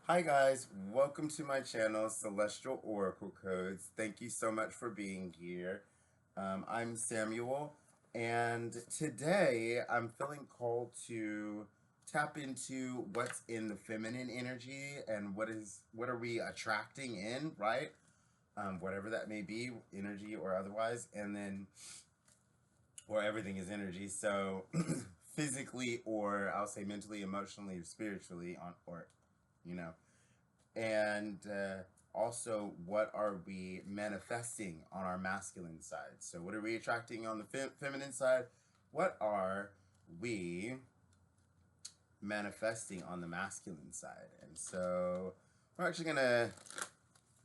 Hi guys, welcome to my channel, Celestial Oracle Codes. Thank you so much for being here. I'm Samuel, and today I'm feeling called to tap into what's in the feminine energy and what are we attracting in, right? Whatever that may be, energy or otherwise, and then or everything is energy. So physically, or I'll say mentally, emotionally, or spiritually, you know and also what are we manifesting on our masculine side. So what are we attracting on the feminine side? What are we manifesting on the masculine side? And so we're actually gonna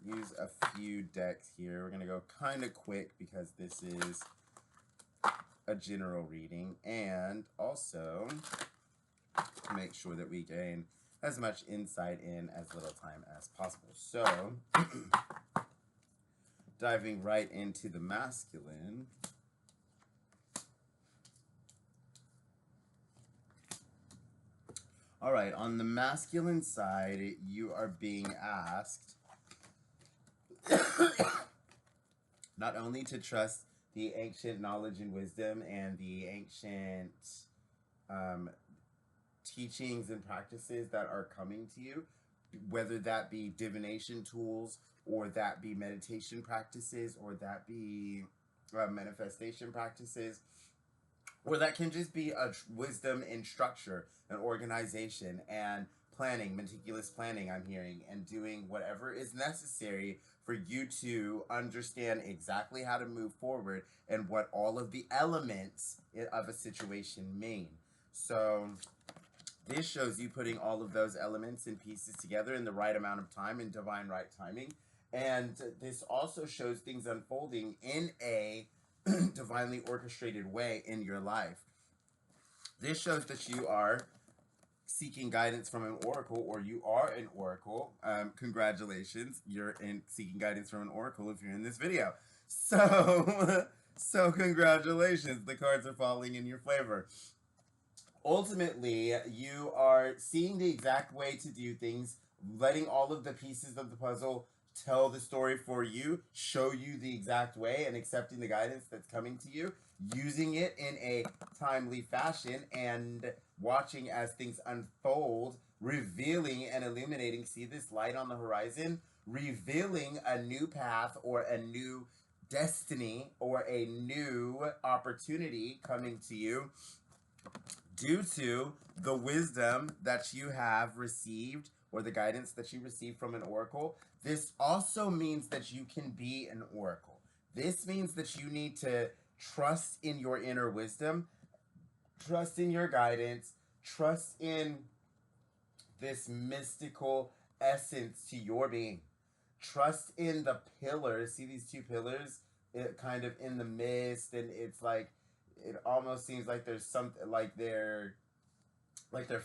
use a few decks here. We're gonna go kind of quick because this is a general reading, and also make sure that we gain as much insight in as little time as possible. So, diving right into the masculine. All right, on the masculine side, you are being asked not only to trust the ancient knowledge and wisdom and the ancient teachings and practices that are coming to you, whether that be divination tools, or that be meditation practices, or that be manifestation practices, or that can just be a wisdom in structure and organization and planning, meticulous planning, I'm hearing, and doing whatever is necessary for you to understand exactly how to move forward and what all of the elements of a situation mean. So this shows you putting all of those elements and pieces together in the right amount of time, in divine right timing. And this also shows things unfolding in a divinely orchestrated way in your life. This shows that you are seeking guidance from an oracle, or you are an oracle. Congratulations, you're seeking guidance from an oracle if you're in this video. So, so congratulations, the cards are falling in your favor. Ultimately, you are seeing the exact way to do things, letting all of the pieces of the puzzle tell the story for you, show you the exact way, and accepting the guidance that's coming to you, using it in a timely fashion, and watching as things unfold, revealing and illuminating. See this light on the horizon? Revealing a new path, or a new destiny, or a new opportunity coming to you due to the wisdom that you have received, or the guidance that you receive from an oracle. This also means that you can be an oracle. This means that you need to trust in your inner wisdom, trust in your guidance, trust in this mystical essence to your being. Trust in the pillars. See these two pillars? It kind of in the mist, and it's like, it almost seems like there's something, like they're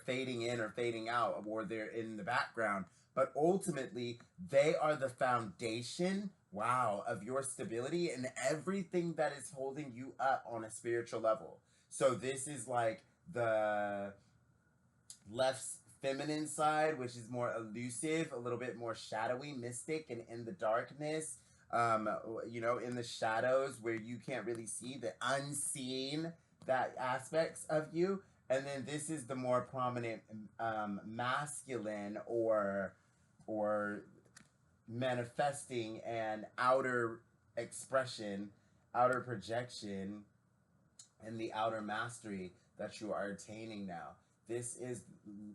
fading in or fading out, or they're in the background. But ultimately, they are the foundation, wow, of your stability and everything that is holding you up on a spiritual level. So this is like the left feminine side, which is more elusive, a little bit more shadowy, mystic, and in the darkness, in the shadows where you can't really see the unseen, that aspects of you. And then this is the more prominent masculine, or manifesting and outer expression, outer projection, and the outer mastery that you are attaining now. This is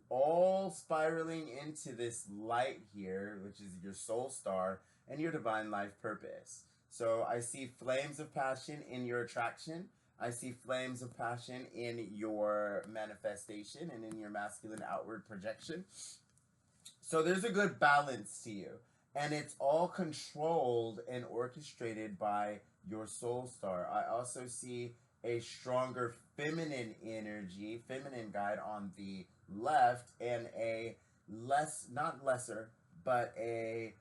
all spiraling into this light here, which is your soul star and your divine life purpose. So I see flames of passion in your attraction. I see flames of passion in your manifestation and in your masculine outward projection. So there's a good balance to you. And it's all controlled and orchestrated by your soul star. I also see a stronger feminine energy, feminine guide on the left, and a less, not lesser, but a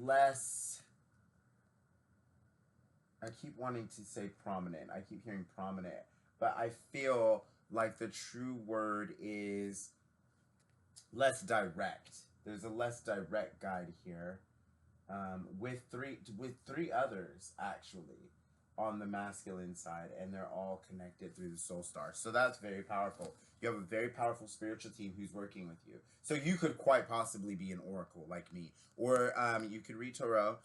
less, I keep wanting to say prominent. I keep hearing prominent, but I feel like the true word is less direct. there's a less direct guide here, with three others actually on the masculine side, and they're all connected through the soul star. So that's very powerful. You have a very powerful spiritual team who's working with you. So you could quite possibly be an oracle like me, or you could read tarot.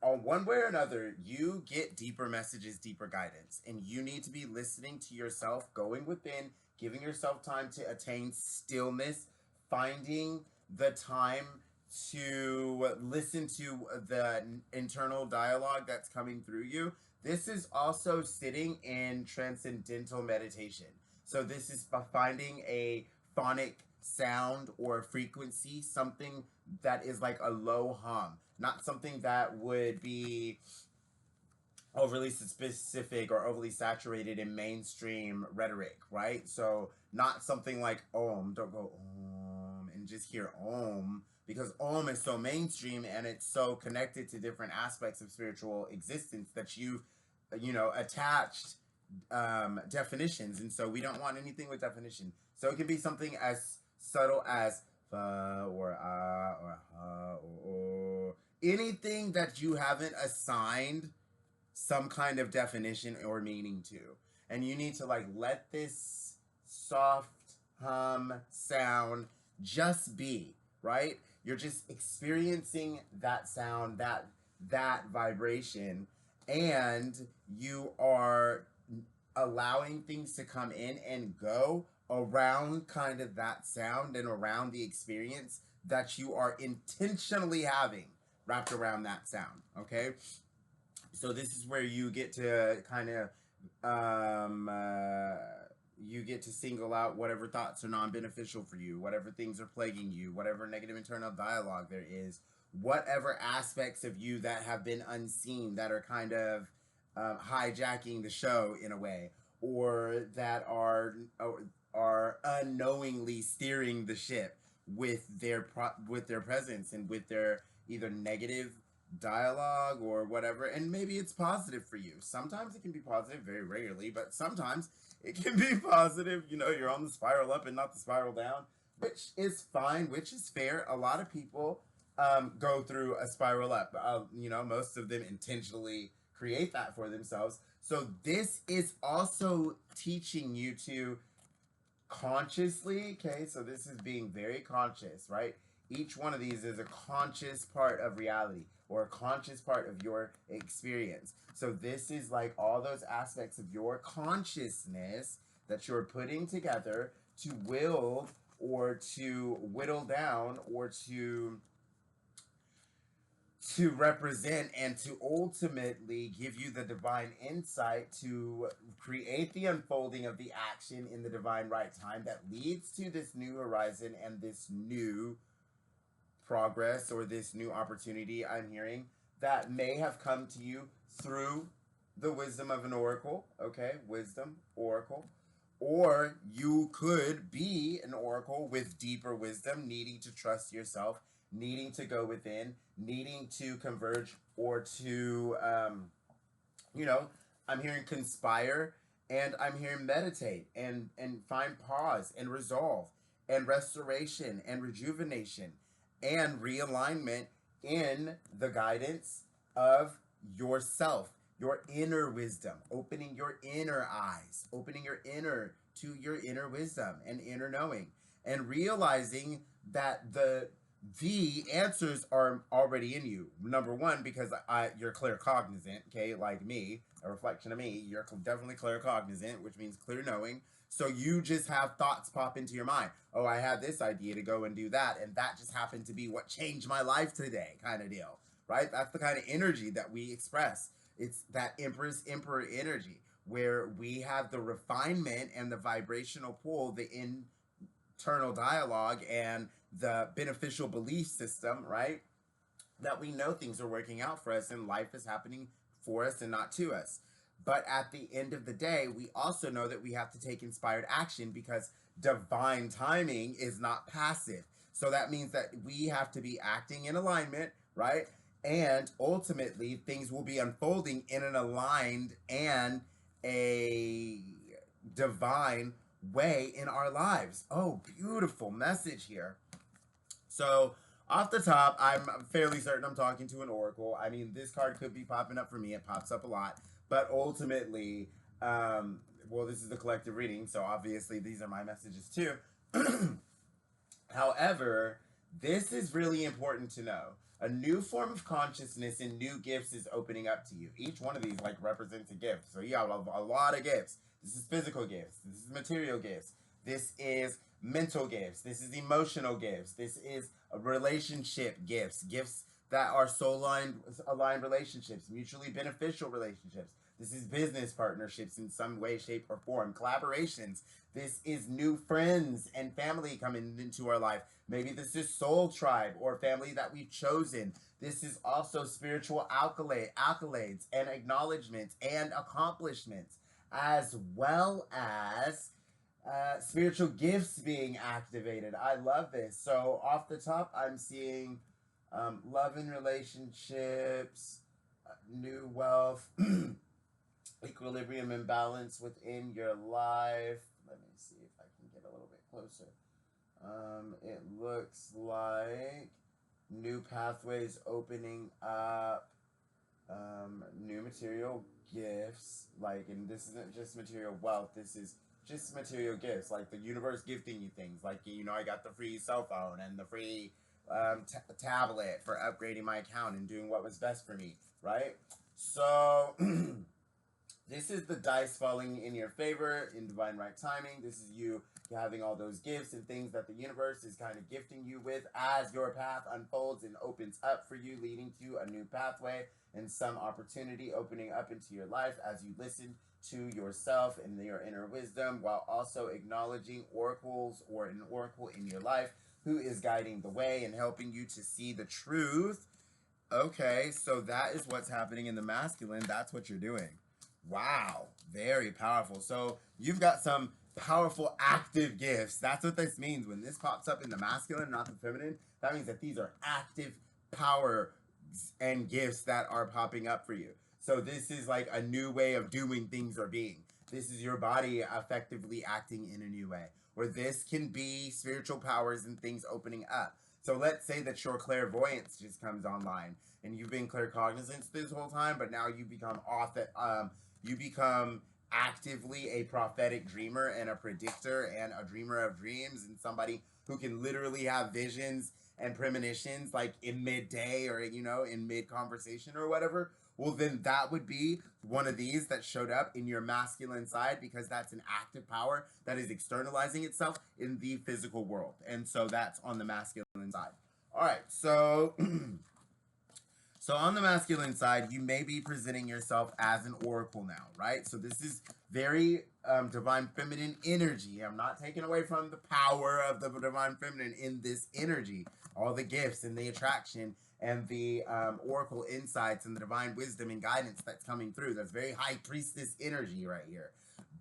One way or another, you get deeper messages, deeper guidance, and you need to be listening to yourself, going within, giving yourself time to attain stillness, finding the time to listen to the internal dialogue that's coming through you. This is also sitting in transcendental meditation. So this is finding a phonic sound or frequency, something that is like a low hum, not something that would be overly specific or overly saturated in mainstream rhetoric, right? So not something like Om, don't go Om and just hear Om, because Om is so mainstream and it's so connected to different aspects of spiritual existence that you've, attached definitions. And so we don't want anything with definition. So it can be something as subtle as fa or ah or ha or anything that you haven't assigned some kind of definition or meaning to. And you need to let this soft hum sound just be, right? You're just experiencing that sound, that vibration, and you are allowing things to come in and go around kind of that sound and around the experience that you are intentionally having wrapped around that sound, okay? So this is where you get to kind of you get to single out whatever thoughts are non-beneficial for you, whatever things are plaguing you, whatever negative internal dialogue there is, whatever aspects of you that have been unseen that are kind of hijacking the show in a way, or that are unknowingly steering the ship with their presence and with their either negative dialogue or whatever. And maybe it's positive for you. Sometimes it can be positive, very rarely, but sometimes it can be positive. You're on the spiral up and not the spiral down, which is fine, which is fair. A lot of people go through a spiral up. Most of them intentionally create that for themselves. So this is also teaching you to consciously, okay, so this is being very conscious, right? Each one of these is a conscious part of reality or a conscious part of your experience. So this is like all those aspects of your consciousness that you're putting together to wield or to whittle down or to represent and to ultimately give you the divine insight to create the unfolding of the action in the divine right time that leads to this new horizon and this new progress or this new opportunity I'm hearing that may have come to you through the wisdom of an oracle, okay? Wisdom, oracle. Or you could be an oracle with deeper wisdom, needing to trust yourself, needing to go within, needing to converge or to, I'm hearing conspire, and I'm hearing meditate and find pause and resolve and restoration and rejuvenation and realignment in the guidance of yourself, your inner wisdom, opening your inner eyes, opening your inner to your inner wisdom and inner knowing, and realizing that the answers are already in you. Number one, because you're claircognizant, okay, like me, a reflection of me. You're definitely claircognizant, which means clear knowing. So you just have thoughts pop into your mind. Oh, I had this idea to go and do that, and that just happened to be what changed my life today, kind of deal, right? That's the kind of energy that we express. It's that Empress Emperor energy where we have the refinement and the vibrational pull, the internal dialogue, and the beneficial belief system, right? That we know things are working out for us and life is happening for us and not to us. But at the end of the day, we also know that we have to take inspired action because divine timing is not passive. So that means that we have to be acting in alignment, right? And ultimately, things will be unfolding in an aligned and a divine way in our lives. Oh, beautiful message here. So off the top, I'm fairly certain I'm talking to an oracle. I mean, this card could be popping up for me. It pops up a lot. But ultimately, well, this is the collective reading, so obviously these are my messages too. However, this is really important to know. A new form of consciousness and new gifts is opening up to you. Each one of these like represents a gift. So you have a lot of gifts. This is physical gifts. This is material gifts. This is mental gifts. This is emotional gifts. This is relationship gifts. Gifts that are aligned relationships, mutually beneficial relationships. This is business partnerships in some way, shape, or form. Collaborations. This is new friends and family coming into our life. Maybe this is soul tribe or family that we've chosen. This is also spiritual accolades and acknowledgments and accomplishments, as well as spiritual gifts being activated. I love this. So off the top, I'm seeing love and relationships, new wealth, equilibrium and balance within your life. Let me see if I can get a little bit closer. It looks like new pathways opening up, new material gifts, like, and this isn't just material wealth, this is just material gifts, like the universe gifting you things, like, you know, I got the free cell phone and the free tablet for upgrading my account and doing what was best for me, right? So this is the dice falling in your favor in divine right timing. This is you having all those gifts and things that the universe is kind of gifting you with as your path unfolds and opens up for you, leading to a new pathway and some opportunity opening up into your life as you listen to yourself and your inner wisdom, while also acknowledging oracles or an oracle in your life who is guiding the way and helping you to see the truth. Okay, so that is what's happening in the masculine. That's what you're doing. Wow, very powerful. So you've got some powerful active gifts. That's what this means. When this pops up in the masculine, not the feminine, that means that these are active power and gifts that are popping up for you. So this is like a new way of doing things or being. This is your body effectively acting in a new way. Or this can be spiritual powers and things opening up. So let's say that your clairvoyance just comes online and you've been claircognizant this whole time, but now you become you become actively a prophetic dreamer and a predictor and a dreamer of dreams and somebody who can literally have visions and premonitions like in midday or, you know, in mid conversation or whatever. Well, then that would be one of these that showed up in your masculine side, because that's an active power that is externalizing itself in the physical world. And so that's on the masculine side. All right, so so on the masculine side, you may be presenting yourself as an oracle now, right? So this is very divine feminine energy. I'm not taking away from the power of the divine feminine in this energy. All the gifts and the attraction and the oracle insights and the divine wisdom and guidance that's coming through. That's very high priestess energy right here.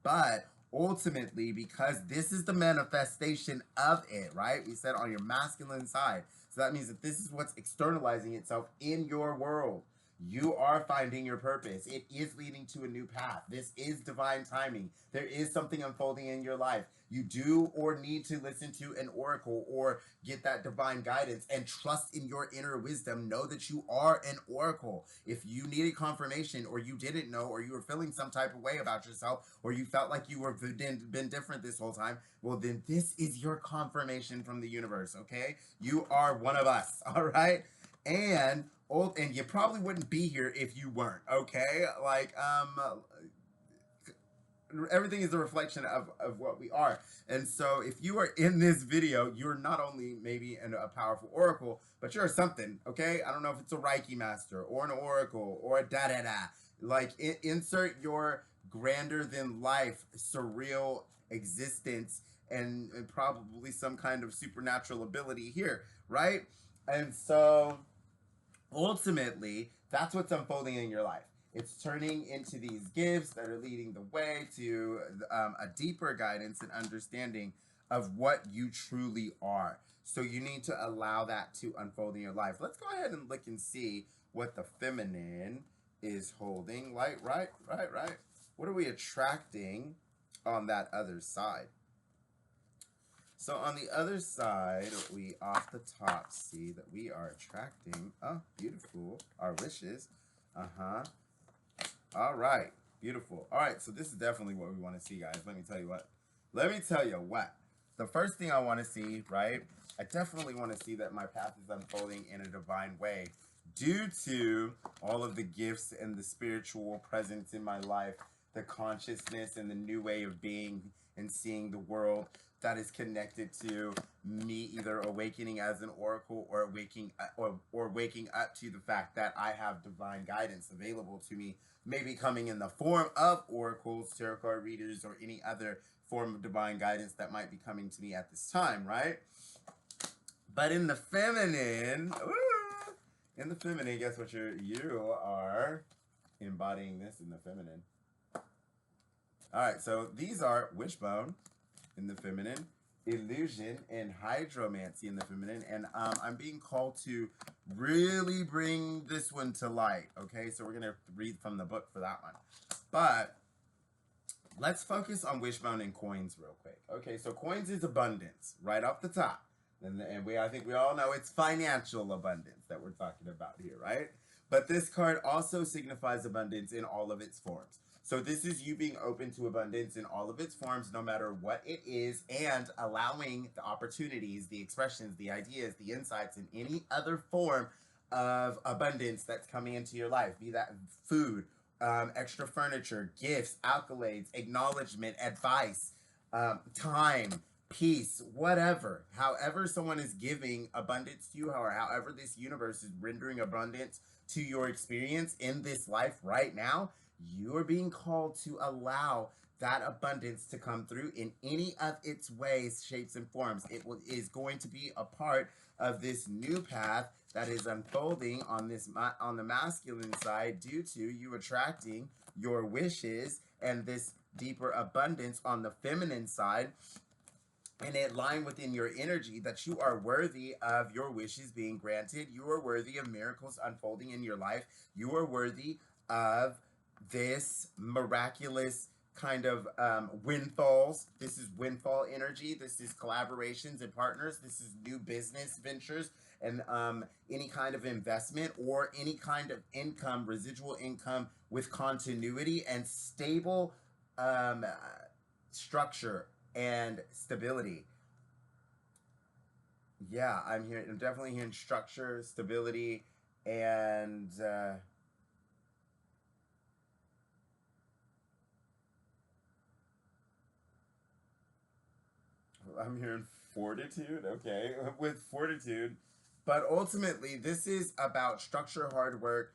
But ultimately, because this is the manifestation of it, right? We said on your masculine side. So that means that this is what's externalizing itself in your world. You are finding your purpose. It is leading to a new path. This is divine timing. There is something unfolding in your life. You do or need to listen to an oracle or get that divine guidance and trust in your inner wisdom. Know that you are an oracle. If you needed confirmation or you didn't know or you were feeling some type of way about yourself or you felt like you were been different this whole time, well, then this is your confirmation from the universe, okay? You are one of us, all right? And you probably wouldn't be here if you weren't, okay? Like, everything is a reflection of what we are. And so if you are in this video, you're not only maybe a powerful oracle, but you're something, okay? I don't know if it's a Reiki master or an oracle or a da-da-da. Like, insert your grander than life, surreal existence and probably some kind of supernatural ability here, right? And so ultimately, that's what's unfolding in your life. It's turning into these gifts that are leading the way to a deeper guidance and understanding of what you truly are. So you need to allow that to unfold in your life. Let's go ahead and look and see what the feminine is holding. Right. What are we attracting on that other side? So on the other side, we off the top see that we are attracting, oh, beautiful, our wishes. Uh-huh. All right. Beautiful. All right. So this is definitely what we want to see, guys. Let me tell you what. Let me tell you what. The first thing I want to see, right? I definitely want to see that my path is unfolding in a divine way due to all of the gifts and the spiritual presence in my life, the consciousness and the new way of being and seeing the world that is connected to me either awakening as an oracle or waking up to the fact that I have divine guidance available to me, maybe coming in the form of oracles, tarot card readers, or any other form of divine guidance that might be coming to me at this time, right? But in the feminine, guess what you are embodying this in the feminine. All right, so these are wishbone in the feminine, illusion, and hydromancy in the feminine, and I'm being called to really bring this one to light, okay? So we're going to read from the book for that one. But let's focus on wishbone and coins real quick. Okay, so coins is abundance, right off the top. And I think we all know it's financial abundance that we're talking about here, right? But this card also signifies abundance in all of its forms. So this is you being open to abundance in all of its forms, no matter what it is, and allowing the opportunities, the expressions, the ideas, the insights, in any other form of abundance that's coming into your life, be that food, extra furniture, gifts, accolades, acknowledgement, advice, time, peace, whatever. However someone is giving abundance to you, or however this universe is rendering abundance to your experience in this life right now, you are being called to allow that abundance to come through in any of its ways, shapes, and forms. It is going to be a part of this new path that is unfolding on the masculine side due to you attracting your wishes and this deeper abundance on the feminine side. And it line within your energy that you are worthy of your wishes being granted. You are worthy of miracles unfolding in your life. You are worthy of this miraculous kind of windfalls. This is windfall energy. This is collaborations and partners. This is new business ventures and any kind of investment or any kind of income, residual income with continuity and stable structure and stability. Yeah, I'm definitely hearing structure, stability, and I'm hearing fortitude. Okay, with fortitude, but ultimately, this is about structure, hard work,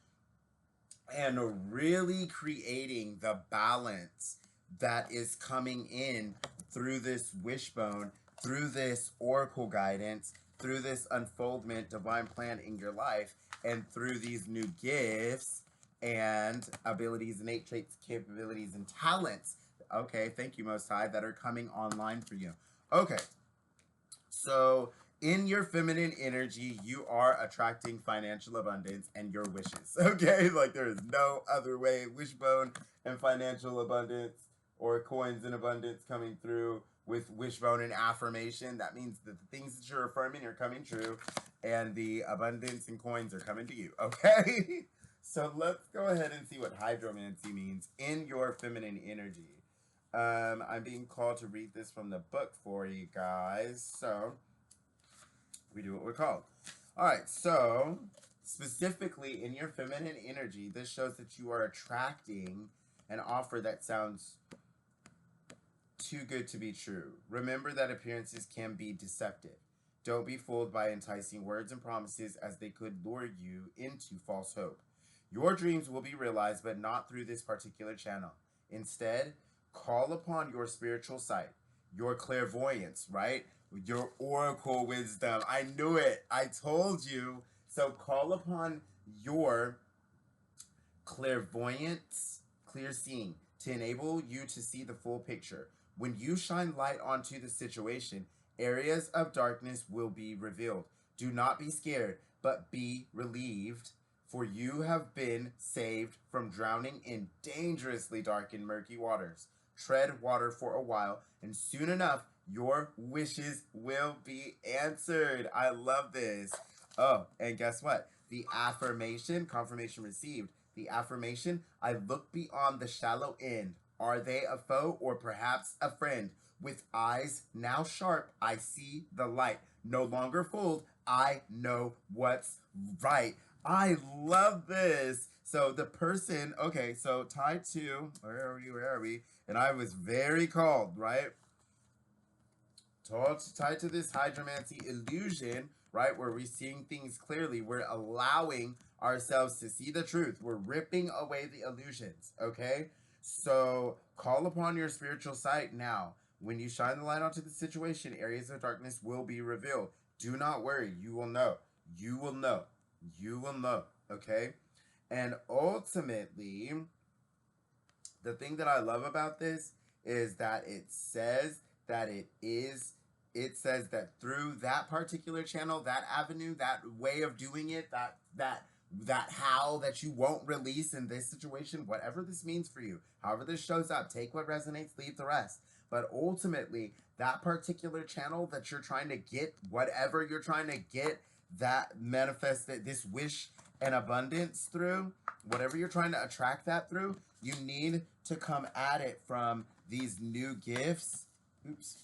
and really creating the balance that is coming in through this wishbone, through this oracle guidance, through this unfoldment, divine plan in your life, and through these new gifts and abilities, innate traits, capabilities, and talents. Okay, thank you, Most High, that are coming online for you. Okay, so in your feminine energy, you are attracting financial abundance and your wishes. Okay, like there is no other way. Wishbone and financial abundance, or coins in abundance coming through with wishbone and affirmation. That means that the things that you're affirming are coming true and the abundance and coins are coming to you. Okay, so let's go ahead and see what hydromancy means in your feminine energy. I'm being called to read this from the book for you guys. So we do what we're called. All right, so specifically in your feminine energy, this shows that you are attracting an offer that sounds too good to be true. Remember that appearances can be deceptive. Don't be fooled by enticing words and promises, as they could lure you into false hope. Your dreams will be realized, but not through this particular channel. Instead, call upon your spiritual sight, your clairvoyance, right? Your oracle wisdom. I knew it. I told you. So call upon your clairvoyance, clear seeing, to enable you to see the full picture. When you shine light onto the situation, areas of darkness will be revealed. Do not be scared, but be relieved, for you have been saved from drowning in dangerously dark and murky waters. Tread water for a while, and soon enough, Your wishes will be answered. I love this. Oh, and guess what? The affirmation, confirmation received. The affirmation, I look beyond the shallow end. Are they a foe or perhaps a friend? With eyes now sharp, I see the light. No longer fooled, I know what's right. I love this. So the person, okay, so tied to, where are we? And I was very called, right? Tied to this hydromancy illusion, right? Where we're seeing things clearly. We're allowing ourselves to see the truth. We're ripping away the illusions, okay? So call upon your spiritual sight now. When you shine the light onto the situation, areas of darkness will be revealed. Do not worry. You will know. You will know. You will know, okay? And ultimately, the thing that I love about this is that it says that it says that through that particular channel, that avenue, that way of doing it, that how that you won't release in this situation, whatever this means for you, however this shows up, take what resonates, leave the rest. But ultimately, that particular channel that you're trying to get, whatever you're trying to get, that manifested this wish and abundance through, whatever you're trying to attract that through, you need to come at it from these new gifts. Oops.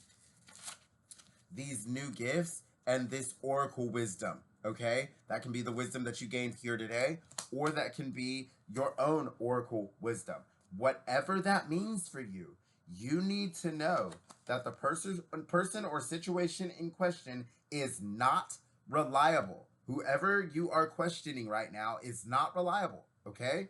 These new gifts and this oracle wisdom, okay? That can be the wisdom that you gained here today, or that can be your own oracle wisdom. Whatever that means for you, you need to know that the person or situation in question is not reliable. Whoever you are questioning right now is not reliable, okay?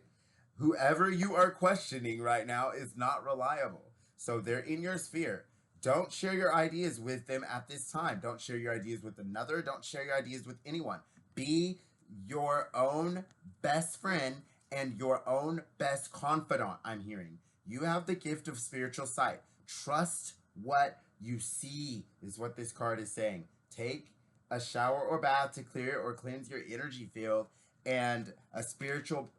Whoever you are questioning right now is not reliable. So they're in your sphere. Don't share your ideas with them at this time. Don't share your ideas with another. Don't share your ideas with anyone. Be your own best friend and your own best confidant, I'm hearing. You have the gift of spiritual sight. Trust what you see, is what this card is saying. Take a shower or bath to clear or cleanse your energy field, and a spiritual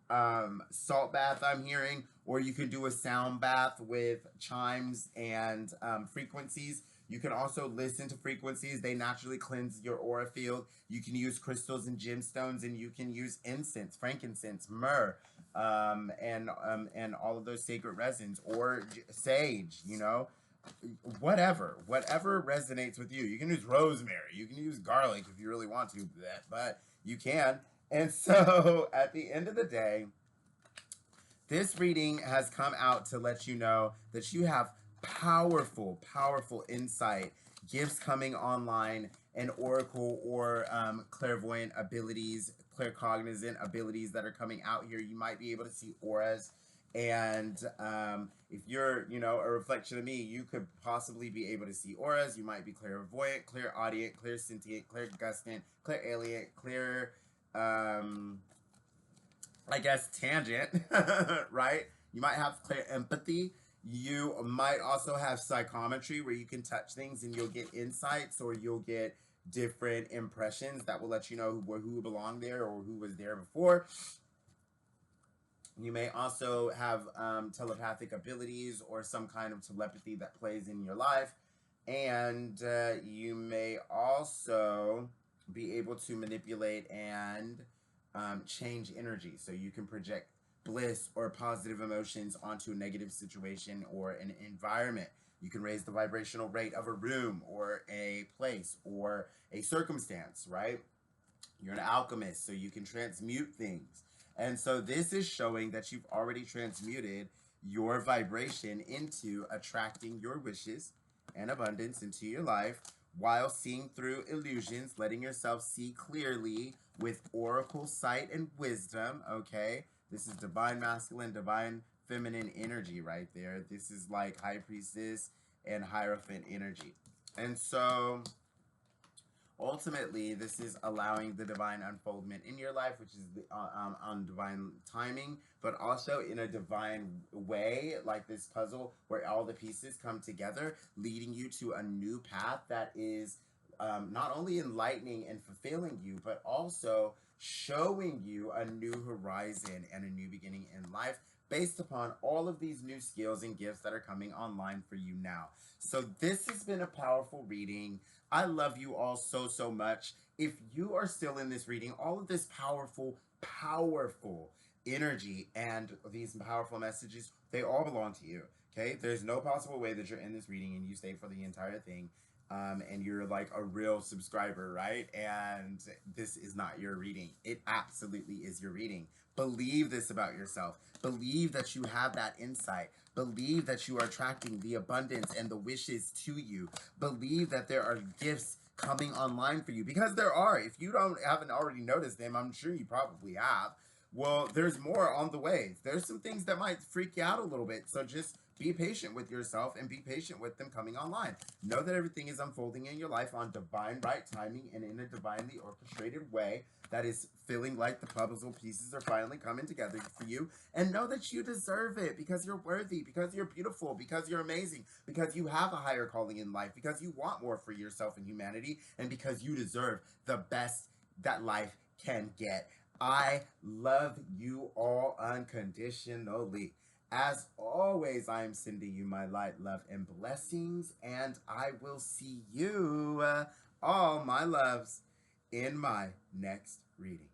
salt bath, I'm hearing, or you can do a sound bath with chimes and frequencies. You can also listen to frequencies. They naturally cleanse your aura field. You can use crystals and gemstones, and you can use incense, frankincense, myrrh, and all of those sacred resins, or sage, you know, whatever resonates with you. You can use rosemary, you can use garlic if you really want to, but you can. And so at the end of the day, this reading has come out to let you know that you have powerful insight, gifts coming online, and oracle or clairvoyant abilities, claircognizant abilities that are coming out here. You might be able to see auras. And if you're, you know, a reflection of me, you could possibly be able to see auras. You might be clairvoyant, clairaudient, clairsentient, clairgustant, clairalient, I guess tangent, right? You might have clear empathy. You might also have psychometry, where you can touch things and you'll get insights, or you'll get different impressions that will let you know who belonged there or who was there before. You may also have telepathic abilities or some kind of telepathy that plays in your life. And you may also be able to manipulate and change energy. So you can project bliss or positive emotions onto a negative situation or an environment. You can raise the vibrational rate of a room or a place or a circumstance, right? You're an alchemist, so you can transmute things. And so this is showing that you've already transmuted your vibration into attracting your wishes and abundance into your life, while seeing through illusions, letting yourself see clearly with oracle sight and wisdom, okay? This is divine masculine, divine feminine energy right there. This is like high priestess and hierophant energy. And so ultimately, this is allowing the divine unfoldment in your life, which is on divine timing, but also in a divine way, like this puzzle where all the pieces come together, leading you to a new path that is not only enlightening and fulfilling you, but also showing you a new horizon and a new beginning in life, based upon all of these new skills and gifts that are coming online for you now. So this has been a powerful reading. I love you all so, so much. If you are still in this reading, all of this powerful, powerful energy and these powerful messages, they all belong to you. Okay? There's no possible way that you're in this reading and you stay for the entire thing. And you're like a real subscriber, right? And this is not your reading. It absolutely is your reading. Believe this about yourself. Believe that you have that insight. Believe that you are attracting the abundance and the wishes to you. Believe that there are gifts coming online for you, because there are. If you haven't already noticed them, I'm sure you probably have. Well, there's more on the way. There's some things that might freak you out a little bit. So just be patient with yourself and be patient with them coming online. Know that everything is unfolding in your life on divine right timing and in a divinely orchestrated way that is feeling like the puzzle pieces are finally coming together for you. And know that you deserve it, because you're worthy, because you're beautiful, because you're amazing, because you have a higher calling in life, because you want more for yourself and humanity, and because you deserve the best that life can get. I love you all unconditionally. As always, I am sending you my light, love, and blessings, and I will see you, all my loves, in my next reading.